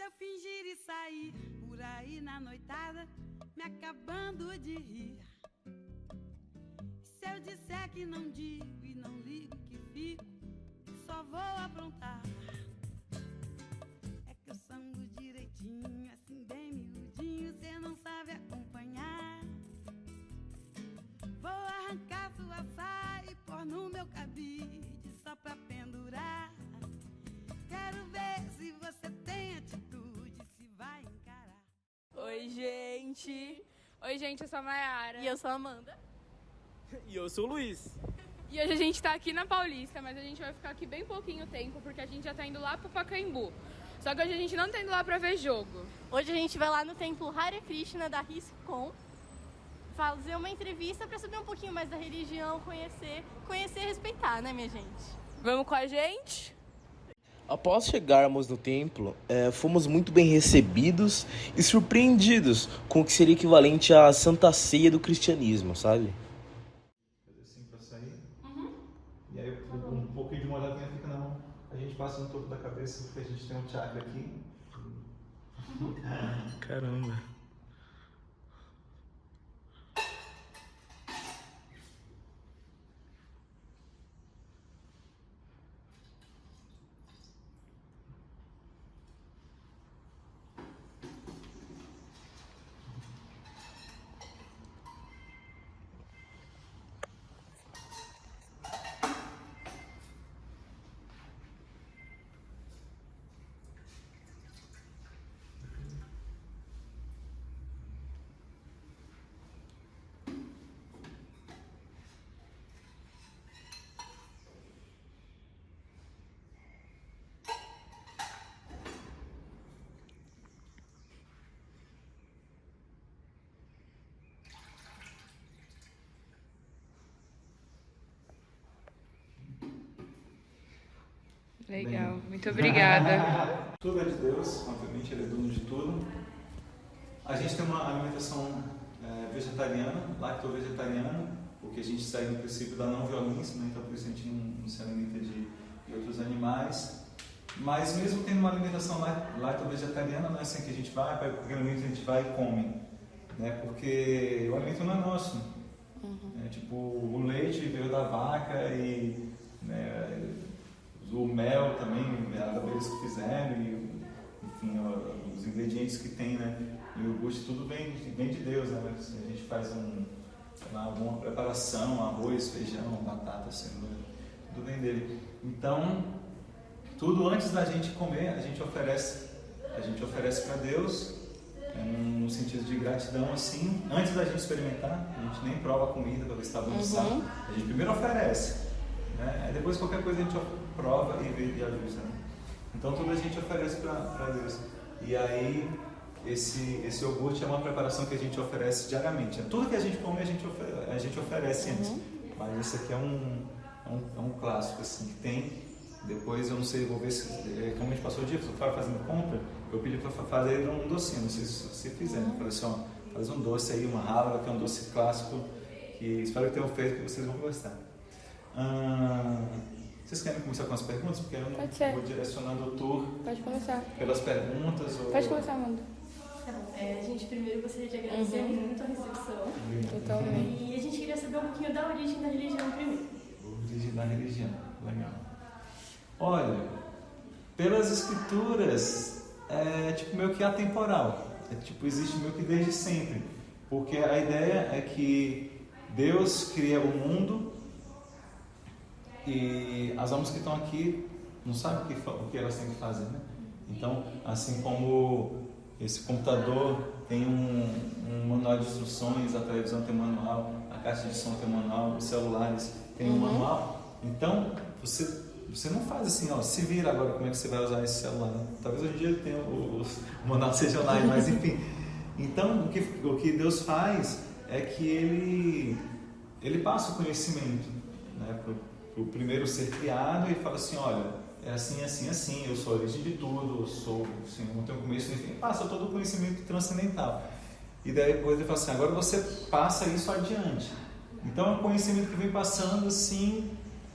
eu fingir e sair por aí na noitada, me acabando de rir. Se eu disser que não digo e não ligo que fico, só vou aprontar. É que eu sango direitinho, assim bem miudinho, cê não sabe acompanhar. Vou arrancar sua saia e pôr no meu cabide só pra pendurar. Quero ver se você tem atitude, se vai encarar. Oi, gente! Oi, gente, eu sou a Mayara. E eu sou a Amanda. E eu sou o Luiz. E hoje a gente tá aqui na Paulista, mas a gente vai ficar aqui bem pouquinho tempo, porque a gente já tá indo lá pro Pacaembu. Só que hoje a gente não tá indo lá pra ver jogo. Hoje a gente vai lá no templo Hare Krishna da RISCOM fazer uma entrevista pra saber um pouquinho mais da religião, conhecer e respeitar, né, minha gente? Vamos com a gente? Após chegarmos no templo, fomos muito bem recebidos e surpreendidos com o que seria equivalente à Santa Ceia do cristianismo, sabe? Assim pra sair. E aí um pouquinho de molhadinha fica na mão. A gente passa no topo da cabeça porque a gente tem um chakra aqui. Caramba. Legal, muito obrigada. Tudo é de Deus, obviamente, Ele é dono de tudo. A gente tem uma alimentação vegetariana, lacto-vegetariana, porque a gente segue o princípio da não violência, né? Então por isso a gente não se alimenta de outros animais. Mas mesmo tendo uma alimentação lacto-vegetariana, não é assim que a gente vai, pega qualquer alimento, a gente vai e come. Né? Porque o alimento não é nosso. Tipo, o leite veio da vaca e... né, o mel também, as abelhas que fizeram, e, enfim, os ingredientes que tem, né? E o gosto, tudo vem de Deus, né? A gente faz alguma preparação, arroz, feijão, batata, cenoura, tudo vem dele. Então, tudo antes da gente comer, a gente oferece para Deus, no sentido de gratidão, assim, antes da gente experimentar, a gente nem prova a comida para ver se está bom, a gente primeiro oferece. Né? Aí depois qualquer coisa a gente prova e ajusta. Né? Então tudo a gente oferece para Deus. E aí esse iogurte é uma preparação que a gente oferece diariamente. Tudo que a gente come a gente oferece antes. Mas esse aqui é um clássico assim, que tem. Depois eu não sei, vou ver se, como a gente passou o dia, se eu for fazendo compra, eu pedi para fazer um docinho, não sei se você fizer. Eu falei assim, ó, faz um doce aí, uma rala, que é um doce clássico, que espero que tenham feito, que vocês vão gostar. Vocês querem começar com as perguntas? Porque eu não vou direcionando o tour. Pode começar. Pelas perguntas. Ou... Pode começar, Amanda. Tá bom. A gente primeiro gostaria de agradecer muito a recepção. Eu também. E a gente queria saber um pouquinho da origem da religião primeiro. Origem da religião, legal. Olha, pelas escrituras, é tipo meio que atemporal. Existe meio que desde sempre. Porque a ideia é que Deus cria o mundo e as almas que estão aqui não sabem o que elas têm que fazer, né? Então, assim como esse computador tem um manual de instruções, a televisão tem um manual, a caixa de som tem um manual, os celulares tem um manual. Então, você não faz assim, ó, se vira agora como é que você vai usar esse celular. Né? Talvez hoje em dia tenha o manual seja online, mas enfim. Então, o que Deus faz é que Ele passa o conhecimento, né, para o primeiro ser criado e fala assim, olha, é assim, assim, assim, eu sou a origem de tudo, eu sou, assim, não tenho começo, enfim, passa todo o conhecimento transcendental. E daí depois ele fala assim, agora você passa isso adiante. Então é um conhecimento que vem passando assim,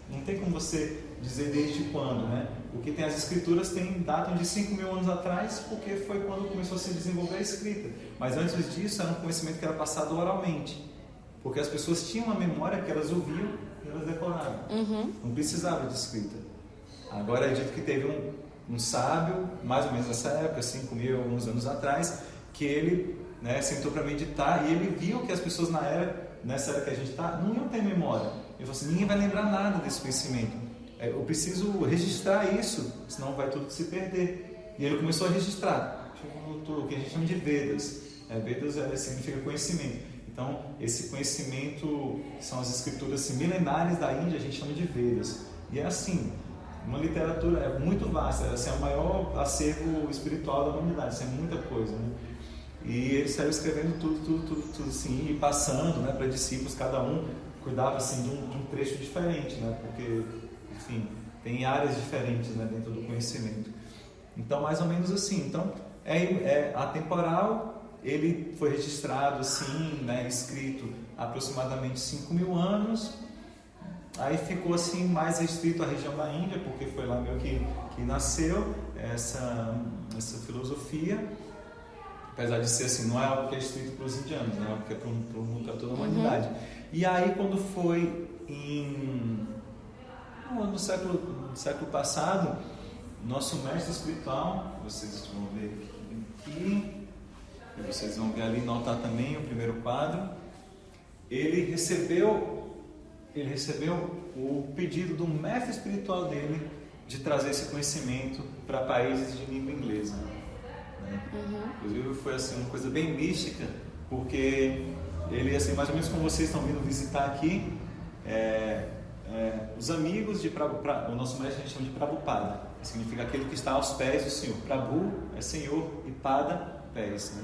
não tem como você dizer desde quando, né? O que tem as escrituras datam de 5.000 anos atrás, porque foi quando começou a se desenvolver a escrita. Mas antes disso era um conhecimento que era passado oralmente, porque as pessoas tinham uma memória que elas ouviam e elas decoravam. Não precisava de escrita. Agora é dito que teve um sábio, mais ou menos nessa época, 5.000 alguns anos atrás, que ele, né, sentou para meditar e ele viu que as pessoas nessa era que a gente está, não iam ter memória. Ele falou assim: ninguém vai lembrar nada desse conhecimento. Eu preciso registrar isso, senão vai tudo se perder. E ele começou a registrar o que a gente chama de Vedas. Vedas significa conhecimento. Então, esse conhecimento são as escrituras milenares da Índia, a gente chama de Vedas. E é assim, uma literatura muito vasta, é o maior acervo espiritual da humanidade, isso é muita coisa, né? E ele saiu escrevendo tudo assim, e passando, né, para discípulos, cada um cuidava assim, de um trecho diferente, né? Porque, enfim, tem áreas diferentes, né, dentro do conhecimento. Então, mais ou menos assim. Então, atemporal, ele foi registrado assim, né, escrito aproximadamente 5.000 anos. Aí ficou assim mais restrito à região da Índia, porque foi lá meio que nasceu essa filosofia. Apesar de ser assim, não é algo que é escrito para os indianos, né? Porque é para toda a humanidade. E aí, quando foi no século passado, nosso mestre espiritual, vocês vão ver aqui, e vocês vão ver ali no altar também o primeiro quadro, ele recebeu o pedido do mestre espiritual dele de trazer esse conhecimento para países de língua inglesa. Inclusive foi assim, uma coisa bem mística, porque ele, assim, mais ou menos como vocês estão vindo visitar aqui, os amigos de Prabhupada, o nosso mestre a gente chama de Prabhupada, significa aquele que está aos pés do Senhor. Prabhu é Senhor e Pada, pés, né?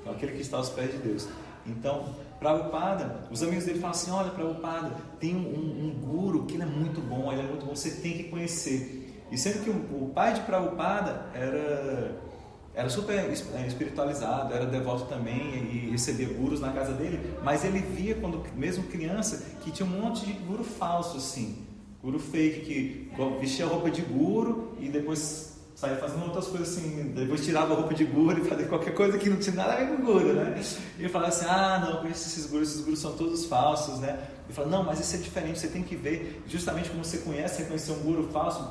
Então aquele que está aos pés de Deus. Então Prabhupada, os amigos dele falam assim: olha, Prabhupada, tem um guru que ele é muito bom, você tem que conhecer. E sendo que o pai de Prabhupada era super espiritualizado, era devoto também e recebia gurus na casa dele, mas ele via, quando mesmo criança, que tinha um monte de guru falso, assim, guru fake, que vestia a roupa de guru e depois saía fazendo outras coisas assim, depois tirava a roupa de guru e fazia qualquer coisa que não tinha nada a ver com guru, né? E ele falava assim: não, eu conheço esses gurus são todos falsos, né? Ele falava: não, mas isso é diferente, você tem que ver, justamente como você reconhecer um guru falso,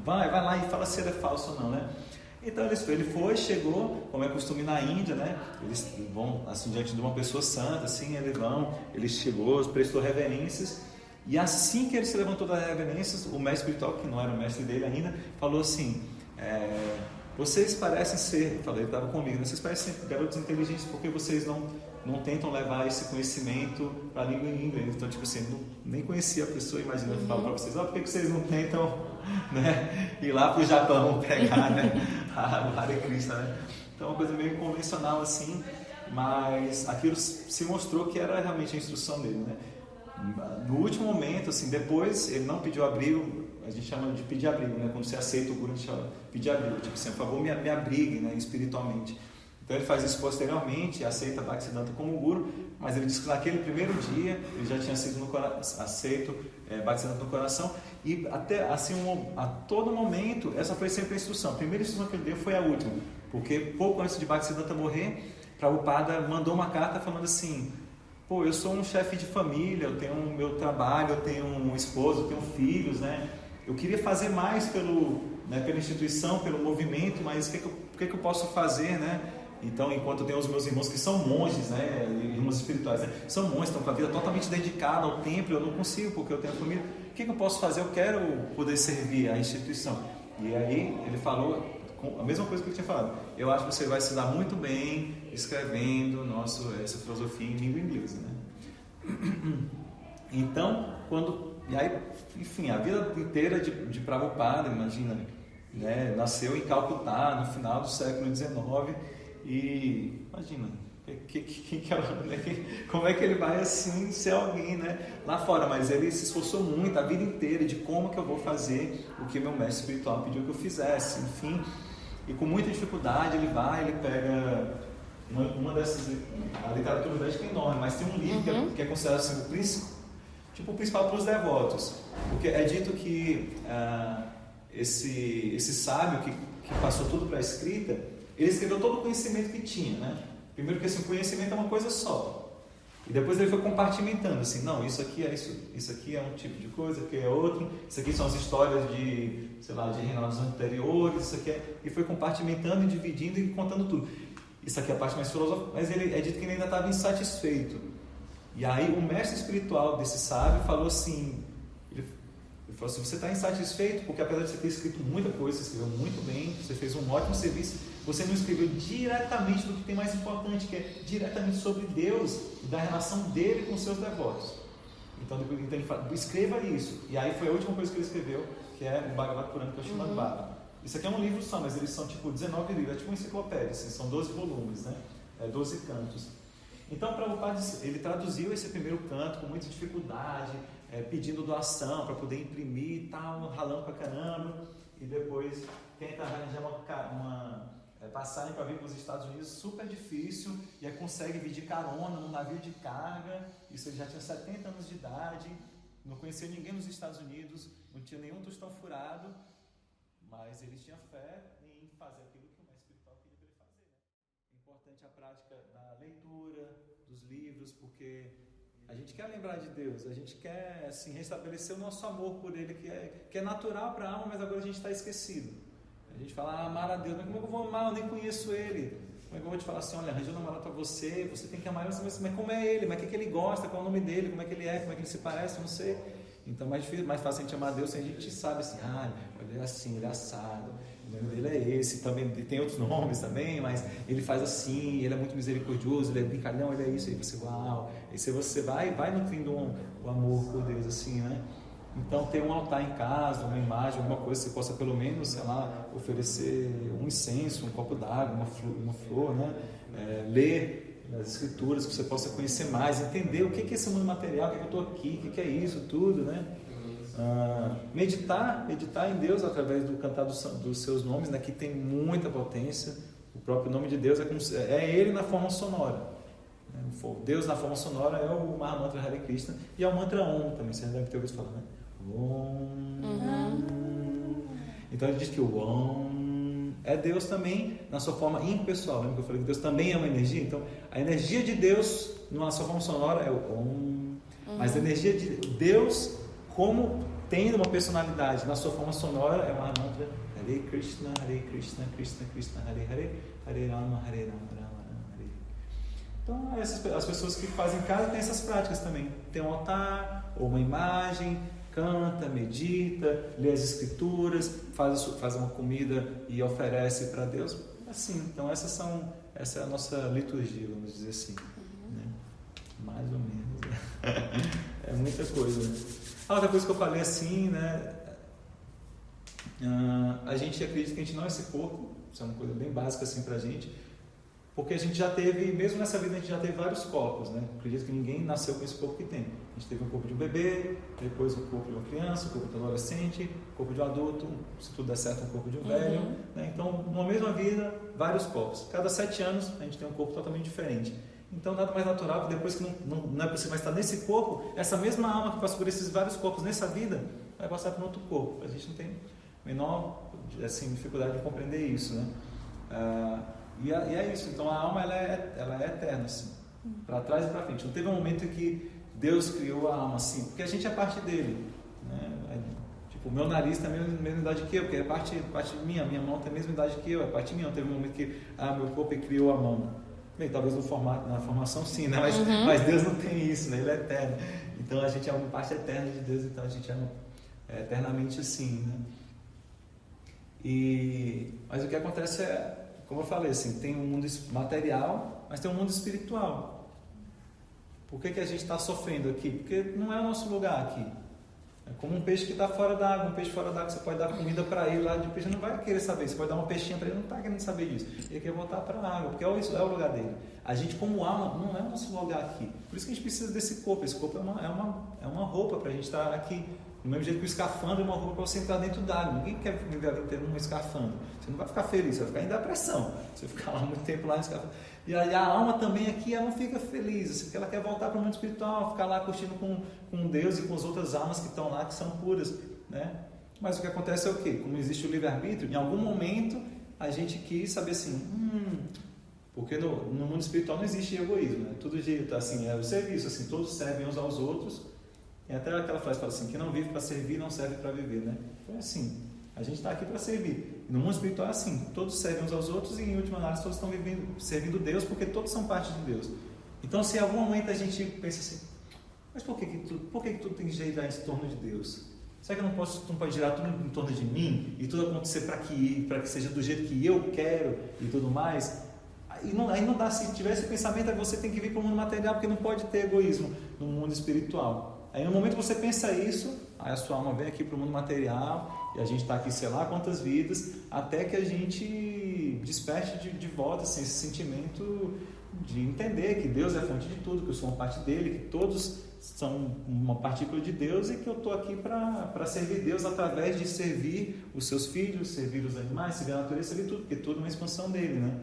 vai lá e fala se ele é falso ou não, né? Então ele chegou, como é costume na Índia, né? Eles vão assim diante de uma pessoa santa, assim, ele chegou, prestou reverências, e assim que ele se levantou das reverências, o mestre espiritual, que não era o mestre dele ainda, falou assim: vocês parecem ser, ele estava comigo, né? Vocês parecem garotos inteligentes, porque vocês não tentam levar esse conhecimento para a língua inglesa. Então, tipo assim, nem conhecia a pessoa, imagina, eu falo para vocês: por que vocês não tentam, né, ir lá para o Japão pegar, né, o Hare Krishna, né? Então, uma coisa meio convencional assim, mas aquilo se mostrou que era realmente a instrução dele, né? No último momento, assim, depois ele não pediu abrigo, a gente chama de pedir abrigo, né? Quando você aceita o guru, a gente chama de pedir abrigo, tipo assim, por favor, me abrigue, né, espiritualmente. Então ele faz isso posteriormente, aceita Bhaktisiddhanta como guru, mas ele diz que naquele primeiro dia ele já tinha sido aceito Bhaktisiddhanta no coração, e até assim, a todo momento, essa foi sempre a instrução. A primeira instrução que ele deu foi a última, porque pouco antes de Bhaktisiddhanta morrer, Prabhupada mandou uma carta falando assim: eu sou um chefe de família, eu tenho o meu trabalho, eu tenho um esposo, eu tenho filhos, né? Eu queria fazer mais pela instituição, pelo movimento, mas o que eu posso fazer, né? Então, enquanto eu tenho os meus irmãos que são monges, né, irmãos espirituais, né, são monges, estão com a vida totalmente dedicada ao templo, eu não consigo, porque eu tenho família. O que eu posso fazer? Eu quero poder servir a instituição. E aí ele falou a mesma coisa que ele tinha falado: eu acho que você vai se dar muito bem escrevendo essa filosofia em língua inglesa, né? Então, e aí, enfim, a vida inteira de Prabhupada, imagina, né, nasceu em Calcutá no final do século XIX. E imagina, como é que ele vai assim ser alguém, né, lá fora? Mas ele se esforçou muito a vida inteira de como que eu vou fazer o que meu mestre espiritual pediu que eu fizesse, enfim. E com muita dificuldade ele pega uma dessas, a literatura védica é enorme, mas tem um livro que é considerado assim, o principal para os devotos, porque é dito que esse sábio que passou tudo para a escrita, ele escreveu todo o conhecimento que tinha, né? Primeiro que assim, o conhecimento é uma coisa só. E depois ele foi compartimentando, assim, não, isso aqui é isso aqui é um tipo de coisa, aqui é outro, isso aqui são as histórias de, sei lá, de reinados anteriores, isso aqui é... E foi compartimentando e dividindo e contando tudo. Isso aqui é a parte mais filosófica, mas ele é dito que ele ainda estava insatisfeito. E aí o mestre espiritual desse sábio falou assim, ele falou assim, você está insatisfeito porque apesar de você ter escrito muita coisa, você escreveu muito bem, você fez um ótimo serviço, você não escreveu diretamente do que tem mais importante, que é diretamente sobre Deus e da relação dele com os seus devotos. Então ele fala, escreva isso. E aí foi a última coisa que ele escreveu, que é o Bhagavad Purana, que é o Srimad Bhagavatam. Isso aqui é um livro só, mas eles são tipo 19 livros, é tipo uma enciclopédia, assim, são 12 volumes, né? 12 cantos. Então, Prabhupada, ele traduziu esse primeiro canto com muita dificuldade, pedindo doação para poder imprimir e tal, ralando pra caramba, e depois tenta arranjar uma passagem para vir para os Estados Unidos, super difícil, e aí consegue vir de carona num navio de carga. Isso ele já tinha 70 anos de idade, não conhecia ninguém nos Estados Unidos, não tinha nenhum tostão furado, mas ele tinha fé em fazer aquilo que o mestre espiritual queria para ele fazer, né? É importante a prática da leitura, dos livros, porque a gente quer lembrar de Deus, a gente quer assim, restabelecer o nosso amor por Ele, que é natural para a alma, mas agora a gente está esquecido. A gente fala, amar a Deus, mas como é que eu vou amar? Eu nem conheço Ele. Como é que eu vou te falar assim, olha, arranja um namorado para você, você tem que amar Ele, mas como é Ele? Mas o que ele gosta? Qual é o nome dele? Como é que ele é? Como é que ele se parece? Eu não sei. Então mais fácil a gente amar a Deus se a gente sabe assim, ele é assim, ele é assado, o nome dele é esse, também tem outros nomes também, mas ele faz assim, ele é muito misericordioso, ele é brincalhão, ele é isso, aí você, uau, aí você vai nutrindo o amor por Deus assim, né? Então ter um altar em casa, uma imagem, alguma coisa que você possa pelo menos, sei lá, oferecer um incenso, um copo d'água, uma flor, né? Ler as escrituras, que você possa conhecer mais, entender o que é esse mundo material, o que eu estou aqui, o que é isso tudo, né? Meditar em Deus através do cantar dos seus nomes, né? Que tem muita potência. O próprio nome de Deus é Ele na forma sonora. Deus na forma sonora é o Mahamantra Hare Krishna e é o mantra Om também, você deve ter ouvido falar, né? Om. Então ele diz que o Om é Deus também na sua forma impessoal. Lembra que eu falei que Deus também é uma energia? Então a energia de Deus na sua forma sonora é o Om, mas a energia de Deus como tendo uma personalidade na sua forma sonora é o Mahamantra Hare Krishna, Krishna Krishna, Hare Hare, Hare Rama, Rama Rama, Hare. Então as pessoas que fazem em casa têm essas práticas também. Tem um altar ou uma imagem, canta, medita, lê as escrituras, faz uma comida e oferece para Deus. Assim, então essa é a nossa liturgia, vamos dizer assim, né? Mais ou menos. É muita coisa, né? A outra coisa que eu falei assim, né? A gente acredita que a gente não é esse corpo, isso é uma coisa bem básica assim pra gente, porque a gente já teve, mesmo nessa vida a gente já teve vários corpos, né? Acredito que ninguém nasceu com esse corpo que tem. A gente teve um corpo de um bebê, depois um corpo de uma criança, um corpo de um adolescente, um corpo de um adulto, se tudo der certo, um corpo de um velho, né? Então, numa mesma vida, vários corpos. Cada 7 anos a gente tem um corpo totalmente diferente. Então, nada mais natural que depois que não é possível mais estar nesse corpo, essa mesma alma que passa por esses vários corpos nessa vida, vai passar para um outro corpo. A gente não tem a menor assim, dificuldade de compreender isso, né? E é isso. Então, a alma ela é eterna, assim, para trás e para frente. Não teve um momento em que Deus criou a alma assim, porque a gente é parte dele, né? Tipo, o meu nariz tem a mesma idade que eu, porque é parte minha mão tem a mesma idade que eu, é parte minha. Não teve um momento que meu corpo criou a mão. Bem, talvez na formação sim, né? Mas Deus não tem isso, né? Ele é eterno. Então a gente é uma parte eterna de Deus, então a gente é eternamente assim, né? Mas o que acontece como eu falei, assim, tem um mundo material, mas tem um mundo espiritual. Por que a gente está sofrendo aqui? Porque não é o nosso lugar aqui. É como um peixe que está fora d'água. Um peixe fora d'água, você pode dar comida para ele lá, de peixe não vai querer saber. Você pode dar uma peixinha para ele, não está querendo saber disso. Ele quer voltar para a água, porque é o lugar dele. A gente, como alma, não é o nosso lugar aqui. Por isso que a gente precisa desse corpo. Esse corpo é uma roupa para a gente estar aqui. Do mesmo jeito que o escafandro é uma roupa para você entrar dentro d'água. Ninguém quer viver a vida inteira num escafandro. Você não vai ficar feliz, você vai ficar em depressão. Você ficar lá muito tempo lá no escafandro. E aí a alma também aqui, ela não fica feliz, porque ela quer voltar para o mundo espiritual, ficar lá curtindo com Deus e com as outras almas que estão lá, que são puras, né? Mas o que acontece é o quê? Como existe o livre-arbítrio, em algum momento a gente quis saber assim, porque no mundo espiritual não existe egoísmo, né? Tudo assim, é o serviço, assim, todos servem uns aos outros. Tem até aquela frase que fala assim, que não vive para servir, não serve para viver, né? Então é assim, a gente está aqui para servir. No mundo espiritual é assim, todos servem uns aos outros e em última análise todos estão servindo Deus, porque todos são parte de Deus. Então se em algum momento a gente pensa assim, mas por que tudo tem que girar em torno de Deus? Será que não pode girar tudo em torno de mim e tudo acontecer para que seja do jeito que eu quero e tudo mais? Aí não dá, se tiver esse pensamento, aí você tem que vir para o mundo material, porque não pode ter egoísmo no mundo espiritual. Aí no momento que você pensa isso, aí a sua alma vem aqui para o mundo material e a gente está aqui sei lá quantas vidas, até que a gente desperte de volta assim, esse sentimento de entender que Deus é a fonte de tudo, que eu sou uma parte dele, que todos são uma partícula de Deus e que eu estou aqui para servir Deus através de servir os seus filhos, servir os animais, servir a natureza, servir tudo, porque tudo é uma expansão dele, né?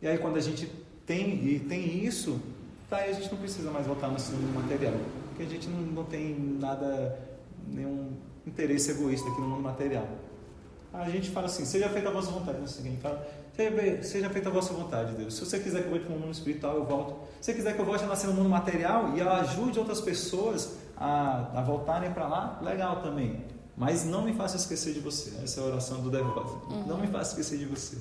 E aí quando a gente tem isso, aí a gente não precisa mais voltar no mundo material, porque a gente não tem nenhum interesse egoísta aqui no mundo material. A gente fala assim, seja feita a vossa vontade, não sei quem fala, seja feita a vossa vontade, Deus. Se você quiser que eu volte para o mundo espiritual, eu volto. Se você quiser que eu volte a nascer no mundo material e eu ajude outras pessoas a voltarem para lá, legal também. Mas não me faça esquecer de você. Essa é a oração do devoto. Não me faça esquecer de você.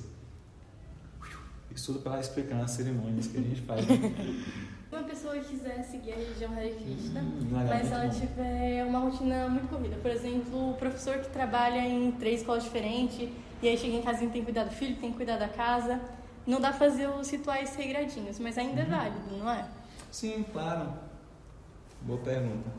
Isso tudo para explicar as cerimônias que a gente faz. Né? Uma pessoa que quiser seguir a religião Hare Krishna, mas se ela tiver uma rotina muito corrida, por exemplo, o professor que trabalha em 3 escolas diferentes, e aí chega em casa e tem que cuidar do filho, tem que cuidar da casa, não dá pra fazer os rituais regradinhos, mas ainda é válido, não é? Sim, claro. Boa pergunta.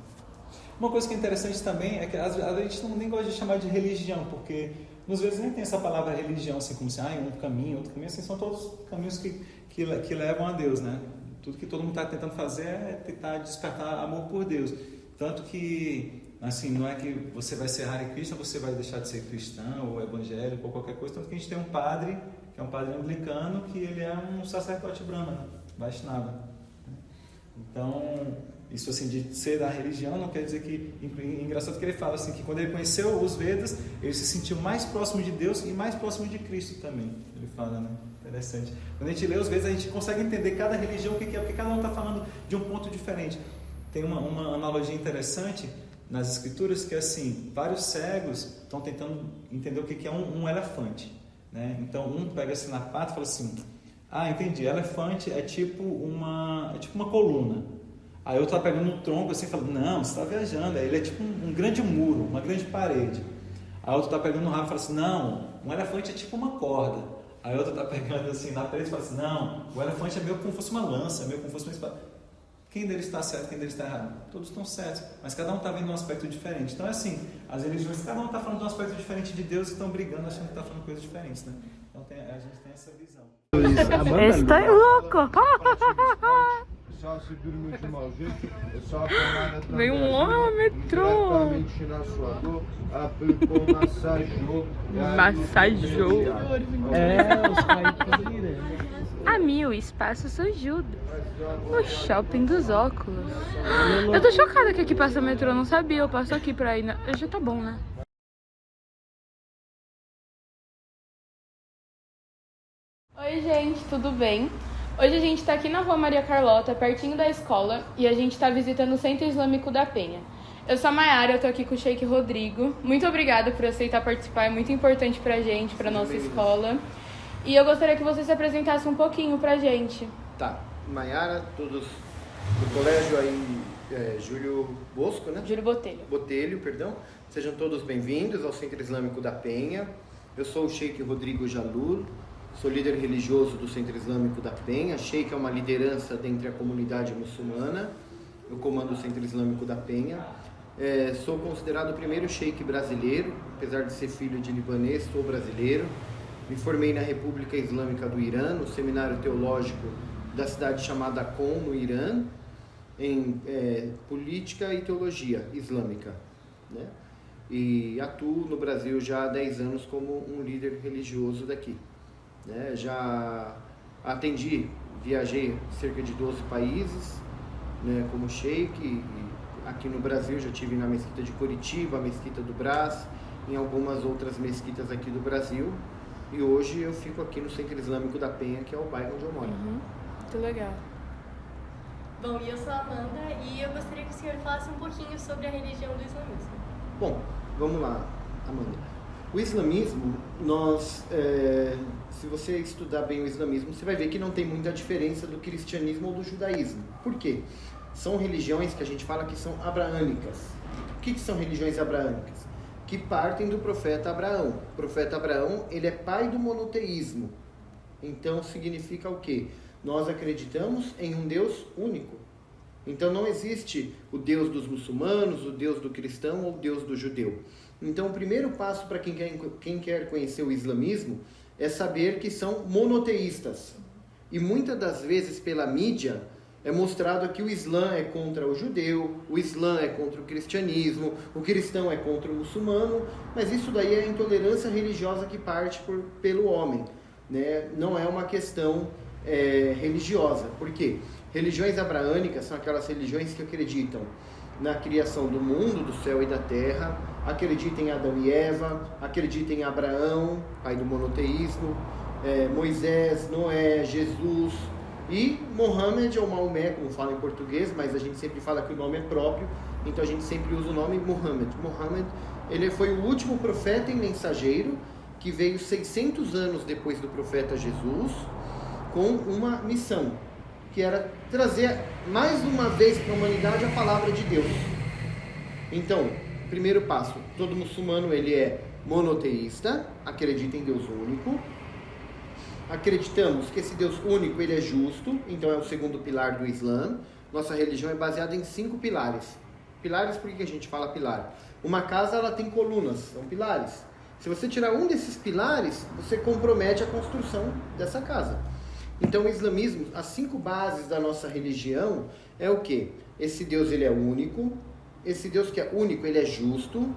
Uma coisa que é interessante também é que às vezes a gente nem gosta de chamar de religião, porque às vezes nem tem essa palavra religião assim como assim, um caminho, outro caminho, assim, são todos caminhos que levam a Deus, né? Tudo que todo mundo está tentando fazer é tentar despertar amor por Deus. Tanto que, assim, não é que você vai ser Hare Krishna, você vai deixar de ser cristão ou evangélico ou qualquer coisa. Tanto que a gente tem um padre, que é um padre anglicano, que ele é um sacerdote brahmana, Vaishnava. Então, isso assim, de ser da religião não quer dizer que... Engraçado que ele fala assim, que quando ele conheceu os Vedas, ele se sentiu mais próximo de Deus e mais próximo de Cristo também. Ele fala, né? Interessante. Quando a gente lê os Vedas, a gente consegue entender cada religião, o que é, porque cada um está falando de um ponto diferente. Tem uma analogia interessante nas escrituras que é assim, vários cegos estão tentando entender o que é um elefante, né? Então um pega assim na pata e fala assim, entendi, elefante é tipo uma coluna. Aí outro está pegando um tronco assim e fala, não, você está viajando, ele é tipo um grande muro, uma grande parede. Aí outro está pegando um rabo e fala assim, não, um elefante é tipo uma corda. Aí outro está pegando assim na parede e fala assim, não, o elefante é meio como se fosse uma lança, meio como se fosse uma espada. Quem deles está certo, quem deles está errado? Todos estão certos, mas cada um está vendo um aspecto diferente. Então é assim, as religiões, cada um está falando de um aspecto diferente de Deus e estão brigando achando que está falando coisas diferentes, né? Então a gente tem essa visão. Estou louco! Vem um homem ao metrô! Massageou! Os caipiras. A Mil Espaço Sojudo, no shopping dos óculos. Eu tô chocada que aqui passa metrô, eu não sabia, eu passo aqui pra ir, já tá bom, né? Oi gente, tudo bem? Hoje a gente tá aqui na Rua Maria Carlota, pertinho da escola, e a gente tá visitando o Centro Islâmico da Penha. Eu sou a Mayara, eu tô aqui com o Sheik Rodrigo. Muito obrigada por aceitar participar, é muito importante pra gente, pra nossa escola. E eu gostaria que você se apresentasse um pouquinho pra gente. Tá, Mayara, todos do colégio aí, Júlio Bosco, né? Júlio Botelho. Botelho, perdão. Sejam todos bem-vindos ao Centro Islâmico da Penha. Eu sou o Sheik Rodrigo Jalur, sou líder religioso do Centro Islâmico da Penha. Sheik é uma liderança dentre a comunidade muçulmana. Eu comando o Centro Islâmico da Penha. Sou considerado o primeiro sheik brasileiro, apesar de ser filho de libanês, sou brasileiro. Me formei na República Islâmica do Irã, no seminário teológico da cidade chamada Qom, no Irã, em política e teologia islâmica, né? E atuo no Brasil já há 10 anos como um líder religioso daqui, né? Já viajei cerca de 12 países, né, como sheik. Aqui no Brasil já estive na Mesquita de Curitiba, Mesquita do Brás, em algumas outras mesquitas aqui do Brasil. E hoje eu fico aqui no Centro Islâmico da Penha, que é o bairro onde eu moro. Muito legal. Bom, e eu sou a Amanda e eu gostaria que o senhor falasse um pouquinho sobre a religião do islamismo. Bom, vamos lá, Amanda. O islamismo, se você estudar bem o islamismo, você vai ver que não tem muita diferença do cristianismo ou do judaísmo. Por quê? São religiões que a gente fala que são abraâmicas. O que são religiões abraâmicas? Que partem do profeta Abraão. O profeta Abraão, ele é pai do monoteísmo. Então, significa o quê? Nós acreditamos em um Deus único. Então, não existe o Deus dos muçulmanos, o Deus do cristão ou o Deus do judeu. Então, o primeiro passo para quem quer conhecer o islamismo é saber que são monoteístas. E muitas das vezes, pela mídia, é mostrado que o Islã é contra o judeu, o Islã é contra o cristianismo, o cristão é contra o muçulmano, mas isso daí é a intolerância religiosa que parte pelo homem, né? Não é uma questão religiosa. Por quê? Religiões abraâmicas são aquelas religiões que acreditam na criação do mundo, do céu e da terra, acreditam em Adão e Eva, acreditam em Abraão, pai do monoteísmo, Moisés, Noé, Jesus... E Mohammed ou Maomé, como fala em português, mas a gente sempre fala que o nome é próprio, então a gente sempre usa o nome Muhammad. Muhammad, ele foi o último profeta e mensageiro que veio 600 anos depois do profeta Jesus com uma missão, que era trazer mais uma vez para a humanidade a palavra de Deus. Então, primeiro passo, todo muçulmano ele é monoteísta, acredita em Deus único. Acreditamos que esse Deus único ele é justo, então é o segundo pilar do Islã. Nossa religião é baseada em 5 pilares. Pilares, por que a gente fala pilar? Uma casa ela tem colunas, são pilares. Se você tirar um desses pilares, você compromete a construção dessa casa. Então o islamismo, as 5 bases da nossa religião é o quê? Esse Deus ele é único, esse Deus que é único ele é justo,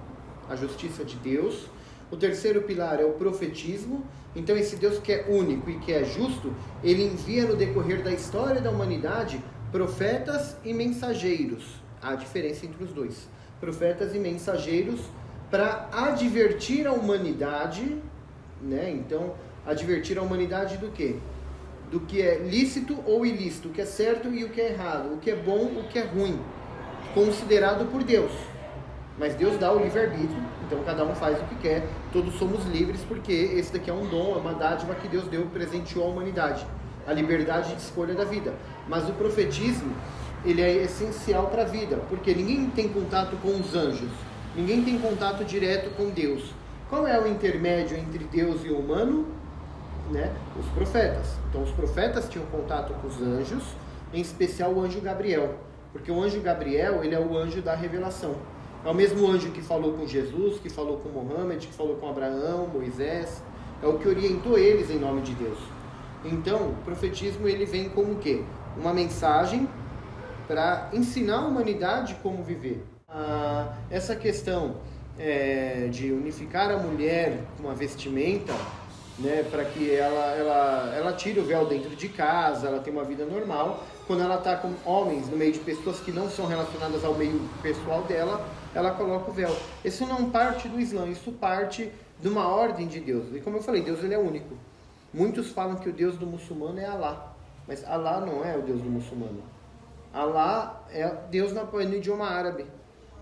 a justiça de Deus. O terceiro pilar é o profetismo. Então esse Deus que é único e que é justo, ele envia no decorrer da história da humanidade profetas e mensageiros. Há diferença entre os dois. Profetas e mensageiros para advertir a humanidade, né? Então, advertir a humanidade do quê? Do que é lícito ou ilícito, o que é certo e o que é errado, o que é bom, o que é ruim, considerado por Deus. Mas Deus dá o livre-arbítrio, então cada um faz o que quer, todos somos livres, porque esse daqui é um dom, é uma dádiva que Deus deu, presenteou à humanidade, a liberdade de escolha da vida. Mas o profetismo, ele é essencial para a vida, porque ninguém tem contato com os anjos, ninguém tem contato direto com Deus. Qual é o intermédio entre Deus e o humano? Né? Os profetas. Então os profetas tinham contato com os anjos, em especial o anjo Gabriel, porque o anjo Gabriel, ele é o anjo da revelação. É o mesmo anjo que falou com Jesus, que falou com Mohammed, que falou com Abraão, Moisés. É o que orientou eles em nome de Deus. Então, o profetismo ele vem como o quê? Uma mensagem para ensinar a humanidade como viver. Essa questão de unificar a mulher com uma vestimenta, né, para que ela tire o véu dentro de casa, ela tenha uma vida normal. Quando ela está com homens no meio de pessoas que não são relacionadas ao meio pessoal dela, ela coloca o véu. Isso não parte do Islã, isso parte de uma ordem de Deus. E como eu falei, Deus ele é único. Muitos falam que o Deus do muçulmano é Alá, mas Alá não é o Deus do muçulmano. Alá é Deus no idioma árabe.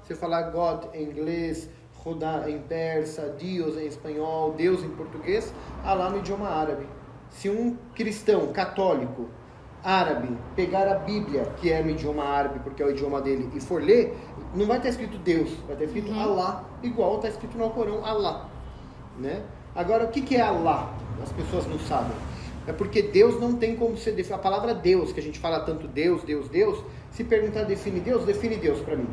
Você falar God em inglês, Khudá em persa, Deus em espanhol, Deus em português, Alá no idioma árabe. Se um cristão católico árabe pegar a Bíblia, que é no idioma árabe, porque é o idioma dele, e for ler, não vai estar escrito Deus, vai estar escrito Alá, igual está escrito no Alcorão, Alá. Né? Agora, o que é Alá? As pessoas não sabem. É porque Deus não tem como ser definido. A palavra Deus, que a gente fala tanto Deus, Deus, Deus, se perguntar define Deus para mim.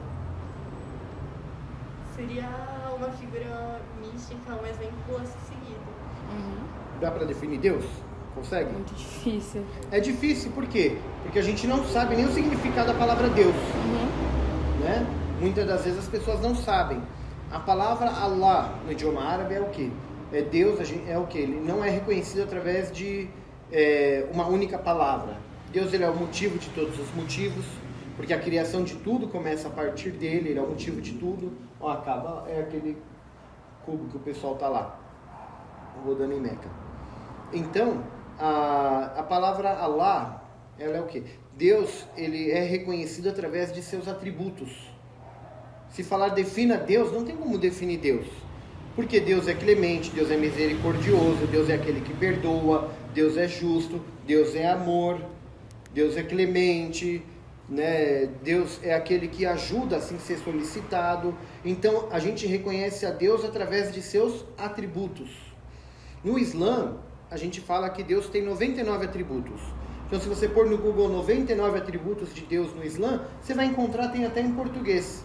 Seria uma figura mística, um exemplo a ser seguido. Dá para definir Deus? Consegue? Muito difícil. É difícil, por quê? Porque a gente não sabe nem o significado da palavra Deus. Né? Muitas das vezes as pessoas não sabem. A palavra Allah no idioma árabe é o quê? É Deus, é o quê? Ele não é reconhecido através de uma única palavra. Deus ele é o motivo de todos os motivos, porque a criação de tudo começa a partir dele, ele é o motivo de tudo. Ó, acaba, é aquele cubo que o pessoal está lá, rodando em Meca. Então, a palavra Allah, ela é o quê? Deus, ele é reconhecido através de seus atributos. Se falar defina Deus, não tem como definir Deus. Porque Deus é clemente, Deus é misericordioso, Deus é aquele que perdoa, Deus é justo, Deus é amor, Deus é clemente, né? Deus é aquele que ajuda sem ser solicitado. Então, a gente reconhece a Deus através de seus atributos. No Islã, a gente fala que Deus tem 99 atributos. Então, se você pôr no Google 99 atributos de Deus no Islã, você vai encontrar, tem até em português.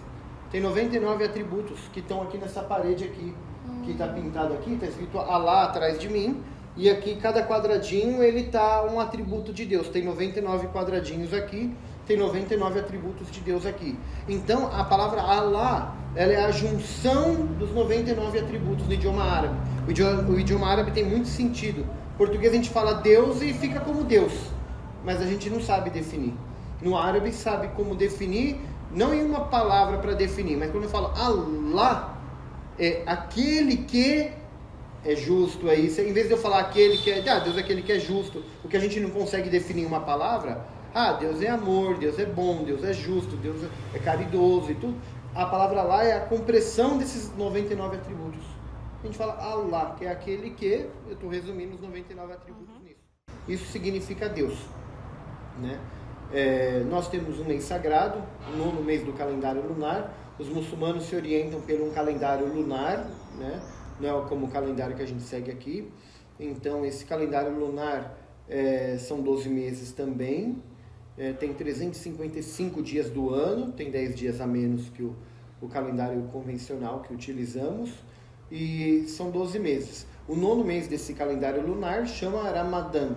Tem 99 atributos que estão aqui nessa parede aqui, que está pintado aqui, está escrito Allah atrás de mim, e aqui cada quadradinho ele está um atributo de Deus. Tem 99 quadradinhos aqui, tem 99 atributos de Deus aqui. Então, a palavra Allah, ela é a junção dos 99 atributos no idioma árabe. O idioma árabe tem muito sentido. Em português a gente fala Deus e fica como Deus, mas a gente não sabe definir. No árabe sabe como definir, não em uma palavra para definir, mas quando eu falo Allah, é aquele que é justo, é isso. Em vez de eu falar aquele que é, Deus é aquele que é justo, o que a gente não consegue definir em uma palavra, Deus é amor, Deus é bom, Deus é justo, Deus é caridoso e tudo. A palavra Allah é a compressão desses 99 atributos. A gente fala Allah, que é aquele que, eu estou resumindo os 99 atributos nisso. Isso significa Deus, né? Nós temos um mês sagrado, o 9º mês do calendário lunar. Os muçulmanos se orientam pelo um calendário lunar, né? Não é como o calendário que a gente segue aqui. Então, esse calendário lunar são 12 meses também. Tem 355 dias do ano, tem 10 dias a menos que o calendário convencional que utilizamos. E são 12 meses. O 9º mês desse calendário lunar chama Ramadã.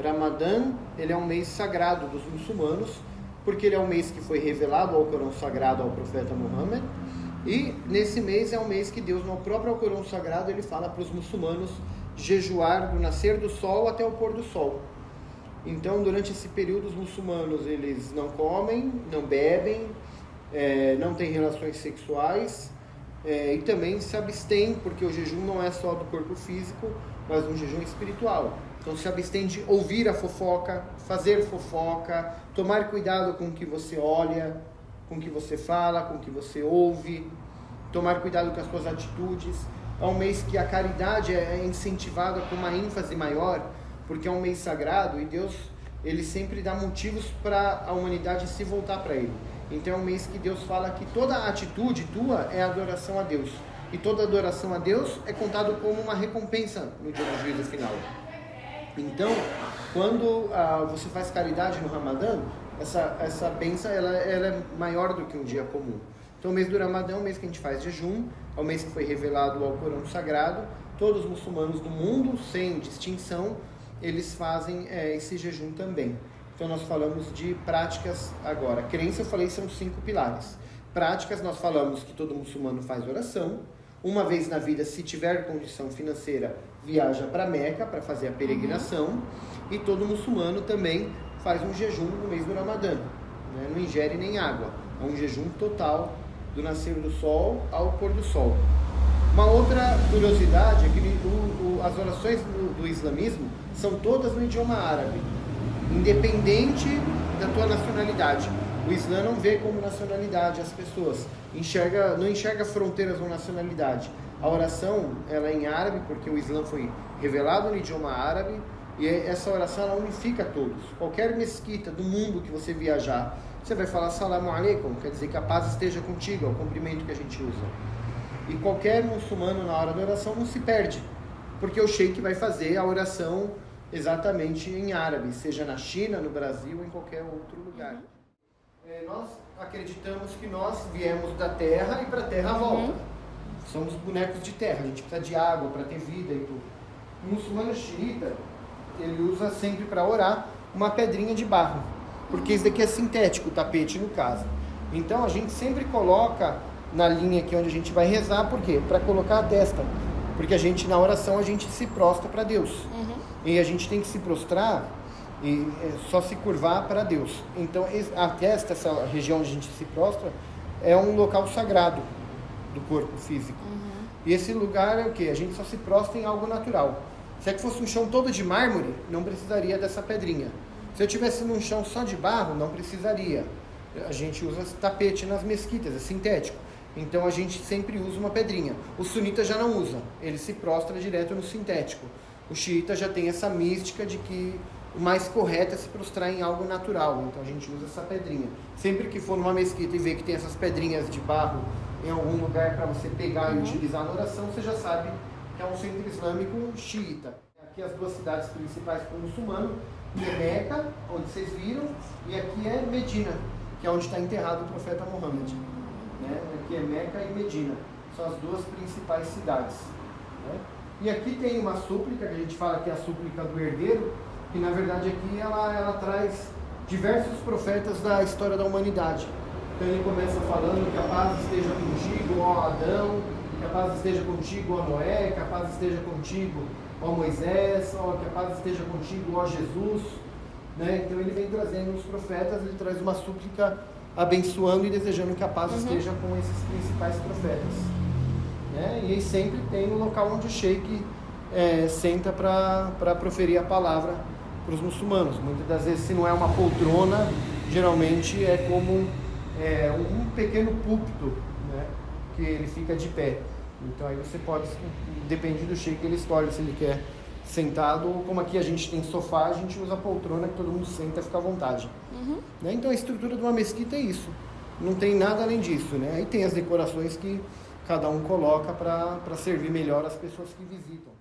Ramadã, ele é um mês sagrado dos muçulmanos, porque ele é um mês que foi revelado ao Corão Sagrado ao profeta Muhammad, e nesse mês é um mês que Deus, no próprio Corão Sagrado, ele fala para os muçulmanos jejuar do nascer do sol até o pôr do sol. Então, durante esse período, os muçulmanos, eles não comem, não bebem, não têm relações sexuais, e também se abstêm, porque o jejum não é só do corpo físico, mas um jejum espiritual. Então, se abstém de ouvir a fofoca, fazer fofoca, tomar cuidado com o que você olha, com o que você fala, com o que você ouve, tomar cuidado com as suas atitudes. É um mês que a caridade é incentivada com uma ênfase maior, porque é um mês sagrado e Deus, ele sempre dá motivos para a humanidade se voltar para Ele. Então, é um mês que Deus fala que toda atitude tua é adoração a Deus. E toda adoração a Deus é contado como uma recompensa no dia do juízo final. Então, quando você faz caridade no Ramadã, essa bênção ela é maior do que um dia comum. Então, o mês do Ramadã é um mês que a gente faz jejum, é um mês que foi revelado ao Corão Sagrado. Todos os muçulmanos do mundo, sem distinção, eles fazem esse jejum também. Então, nós falamos de práticas agora. Crença, eu falei, são 5 pilares. Práticas, nós falamos que todo muçulmano faz oração. Uma vez na vida, se tiver condição financeira, viaja para Meca para fazer a peregrinação. E todo muçulmano também faz um jejum no mês do Ramadã, né? Não ingere nem água. É um jejum total do nascer do sol ao pôr do sol. Uma outra curiosidade é que as orações do islamismo são todas no idioma árabe, independente da tua nacionalidade. O Islã não vê como nacionalidade as pessoas, não enxerga fronteiras ou nacionalidade. A oração ela é em árabe, porque o Islã foi revelado no idioma árabe, e essa oração ela unifica todos. Qualquer mesquita do mundo que você viajar, você vai falar Salamu Alaikum, quer dizer que a paz esteja contigo, é o cumprimento que a gente usa. E qualquer muçulmano na hora da oração não se perde, porque o sheik vai fazer a oração exatamente em árabe, seja na China, no Brasil ou em qualquer outro lugar. Nós acreditamos que nós viemos da terra e para a terra volta. Somos bonecos de terra, a gente precisa de água para ter vida e tudo. O muçulmano xiita, ele usa sempre para orar uma pedrinha de barro, porque isso daqui é sintético, o tapete no caso. Então a gente sempre coloca na linha aqui onde a gente vai rezar, por quê? Para colocar a testa, porque a gente na oração a gente se prostra para Deus. E a gente tem que se prostrar e só se curvar para Deus. Então a testa, essa região onde a gente se prostra, é um local sagrado do corpo físico. E esse lugar é o quê? A gente só se prostra em algo natural. Se é que fosse um chão todo de mármore, não precisaria dessa pedrinha. Se eu tivesse num chão só de barro, não precisaria. A gente usa tapete nas mesquitas, é sintético. Então a gente sempre usa uma pedrinha. O sunita já não usa, ele se prostra direto no sintético. O xiita já tem essa mística de que o mais correto é se prostrar em algo natural. Então a gente usa essa pedrinha. Sempre que for numa mesquita e ver que tem essas pedrinhas de barro em algum lugar para você pegar e utilizar na oração, você já sabe que é um centro islâmico xiita. Aqui as duas cidades principais para o muçulmano, que é Meca, onde vocês viram, e aqui é Medina, que é onde está enterrado o profeta Muhammad. Né? Aqui é Meca e Medina, são as duas principais cidades. Né? E aqui tem uma súplica, que a gente fala que é a súplica do herdeiro, que na verdade aqui ela traz diversos profetas da história da humanidade. Então ele começa falando que a paz esteja contigo, ó Adão, que a paz esteja contigo, ó Noé, que a paz esteja contigo, ó Moisés, ó, que a paz esteja contigo, ó Jesus. Né? Então ele vem trazendo os profetas, ele traz uma súplica abençoando e desejando que a paz esteja com esses principais profetas. Né? E aí sempre tem um local onde o sheik senta para proferir a palavra para os muçulmanos. Muitas das vezes, se não é uma poltrona, geralmente é como um pequeno púlpito, né? Que ele fica de pé. Então aí você pode, depende do sheik, ele escolhe se ele quer sentado, ou como aqui a gente tem sofá, a gente usa a poltrona que todo mundo senta e fica à vontade. Né? Então a estrutura de uma mesquita é isso, não tem nada além disso. Né? Aí tem as decorações que cada um coloca para servir melhor as pessoas que visitam.